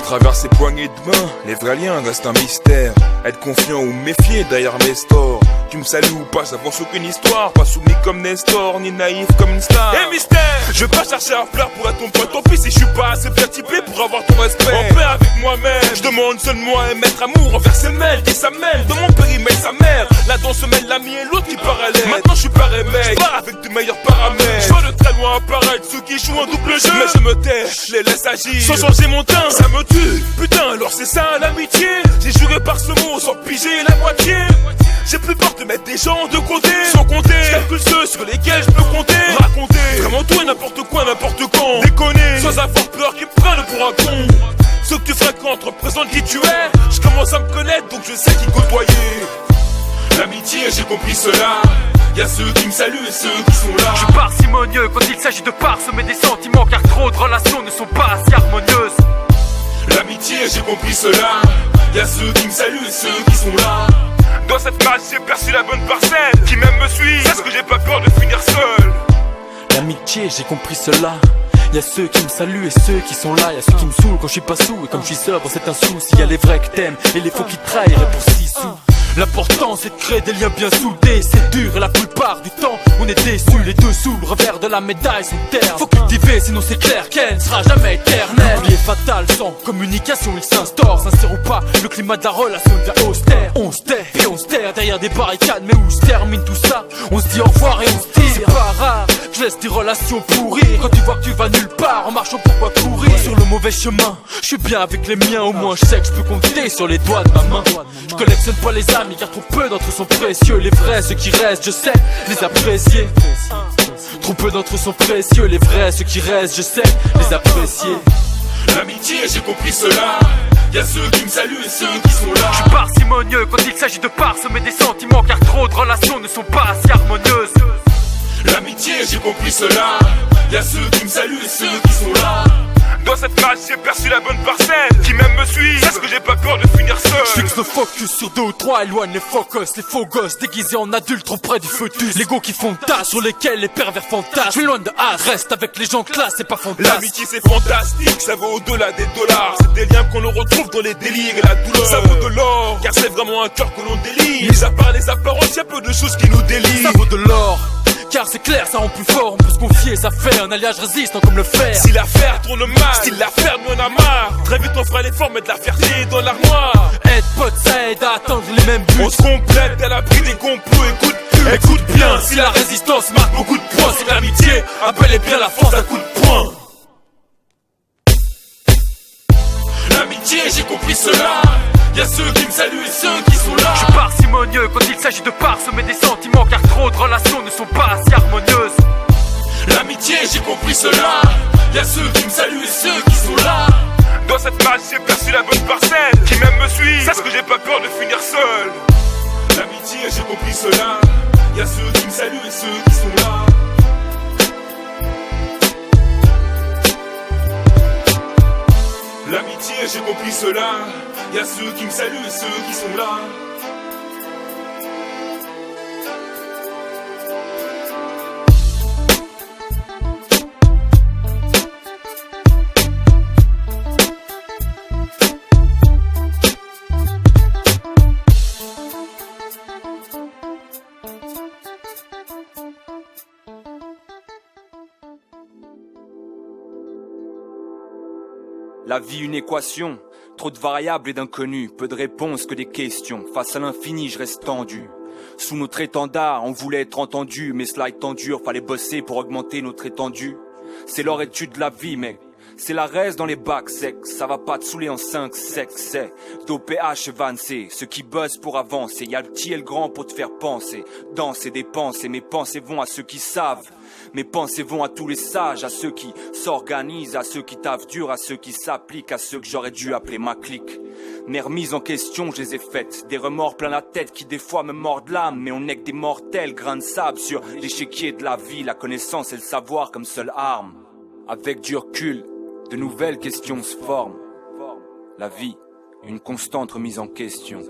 travers ses poignées de main, les vrais liens restent un mystère. Être confiant ou méfier derrière mes stores. Tu me salues ou pas, ça pense aucune histoire. Pas soumis comme Nestor, ni naïf comme une star. Et mystère, je veux pas chercher à plaire pour être ton pote. Tant pis si je suis pas assez bien typé pour avoir ton respect. En paix avec moi-même, je demande seulement à émettre amour envers ses mails. Qui ça mêle, de mon périmètre sa mère. Là dans se mêle l'ami et l'autre qui parallèle. Maintenant je suis pareil mec, je pars avec de meilleurs paramètres. Je vois de très loin apparaître ceux qui jouent un double jeu. Mais je me tais, je les laisse agir sans changer mon teint, ça me tue. Putain alors c'est ça l'amitié. J'ai juré par ce mot sans piger la moitié. J'ai plus peur de mettre des gens de côté. Sans compter, je calcule ceux sur lesquels je peux compter. Raconter vraiment tout et n'importe quoi, n'importe quand. Déconner, sans avoir peur qu'ils me prennent pour un con. Ceux que tu fréquentes représentent qui tu es. Je commence à me connaître donc je sais qui côtoyer. L'amitié j'ai compris cela. Y'a ceux qui me saluent et ceux qui sont là. Je suis parcimonieux quand il s'agit de parsemer des sentiments, car trop de relations ne sont pas assez harmonieuses. L'amitié j'ai compris cela. Y'a ceux qui me saluent et ceux qui sont là. Dans cette masse j'ai perçu la bonne parcelle. Qui même me suit, parce que j'ai pas peur de finir seul. L'amitié j'ai compris cela. Y'a ceux qui me saluent et ceux qui sont là. Y'a ceux qui me saoulent quand je suis pas sous. Et comme je suis sobre c'est un souci. Y'a les vrais que t'aimes et les faux qui te trahiraient pour 6 sous. L'important c'est de créer des liens bien soudés. C'est dur et la plupart du temps on est déçus. Les dessous, le revers de la médaille sont terres. Faut cultiver sinon c'est clair qu'elle ne sera jamais éternelle. L'oubli est fatal, sans communication il s'instaure. Sincère ou pas, le climat de la relation devient austère. On se tait et on se terre derrière des barricades. Mais où se termine tout ça? On se dit au revoir et on se tire. C'est pas rare, je laisse des relations pourrir. Quand tu vois que tu vas nulle part, en marchant pourquoi courir? Sur le mauvais chemin, je suis bien avec les miens. Au moins je sais que je peux compter sur les doigts de ma main. Je collectionne pas les amis car trop peu d'entre eux sont précieux. Les vrais, ceux qui restent, je sais les apprécier. Trop peu d'entre eux sont précieux. Les vrais, ceux qui restent, je sais les apprécier. L'amitié j'ai compris cela. Y'a ceux qui me saluent et ceux qui sont là. Je suis parcimonieux quand il s'agit de parsemer des sentiments, car trop de relations ne sont pas assez harmonieuses. L'amitié j'ai compris cela. Y'a ceux qui me saluent et ceux qui sont là. Dans cette masse j'ai perçu la bonne parcelle. Qui même me suit, parce que j'ai pas peur de finir seul. Je fixe le focus sur 2 ou 3, éloigne les focus. Les faux gosses déguisés en adultes trop près du foetus. L'ego qui font tache, sur lesquels les pervers fantasment. Je suis loin de As, reste avec les gens classe, c'est pas fantastique. L'amitié c'est fantastique, ça vaut au-delà des dollars. C'est des liens qu'on le retrouve dans les délires et la douleur. Ça vaut de l'or, car c'est vraiment un cœur que l'on délire. Mis à part les apparences, y'a peu de choses qui nous délient. Ça vaut de l'or, car c'est clair, ça rend plus fort. On peut se confier, ça fait un alliage résistant comme le fer. Si l'affaire tourne mal, si l'affaire nous en a marre, très vite on fera l'effort, mettre la fierté dans l'armoire. Être pote, ça aide à atteindre les mêmes buts. On se complète à l'abri des complots, écoute bien. Si la résistance marque beaucoup de points, c'est que l'amitié appelle bien la force à coup de poing. L'amitié, j'ai compris cela. Y'a ceux qui me saluent et ceux qui sont là. Je suis parcimonieux quand il s'agit de parsemer des sentiments, car trop de relations ne sont pas assez harmonieuses. L'amitié, j'ai compris cela. Y'a ceux qui me saluent et ceux qui sont là. Dans cette masse, j'ai perçu la bonne parcelle. Qui même me suit, parce que j'ai pas peur de finir seul. L'amitié, j'ai compris cela. Y'a ceux qui me saluent et ceux qui sont là. L'amitié, j'ai compris cela. Y'a ceux qui me saluent et ceux qui sont là. La vie une équation, trop de variables et d'inconnus, peu de réponses que des questions, face à l'infini je reste tendu. Sous notre étendard, on voulait être entendu, mais cela étant dur, fallait bosser pour augmenter notre étendue. C'est leur étude de la vie mec, c'est la reste dans les bacs secs, ça va pas te saouler en 5 secs, c'est d'OPH avancé, ceux qui bossent pour avancer, y'a le petit et le grand pour te faire penser, danser, dépenser, mes pensées vont à ceux qui savent. Mes pensées vont à tous les sages, à ceux qui s'organisent, à ceux qui taffent dur, à ceux qui s'appliquent, à ceux que j'aurais dû appeler ma clique. Mes remises en question, je les ai faites, des remords plein la tête qui des fois me mordent l'âme, mais on n'est que des mortels, grains de sable sur l'échiquier de la vie, la connaissance et le savoir comme seule arme. Avec du recul, de nouvelles questions se forment. La vie, une constante remise en question.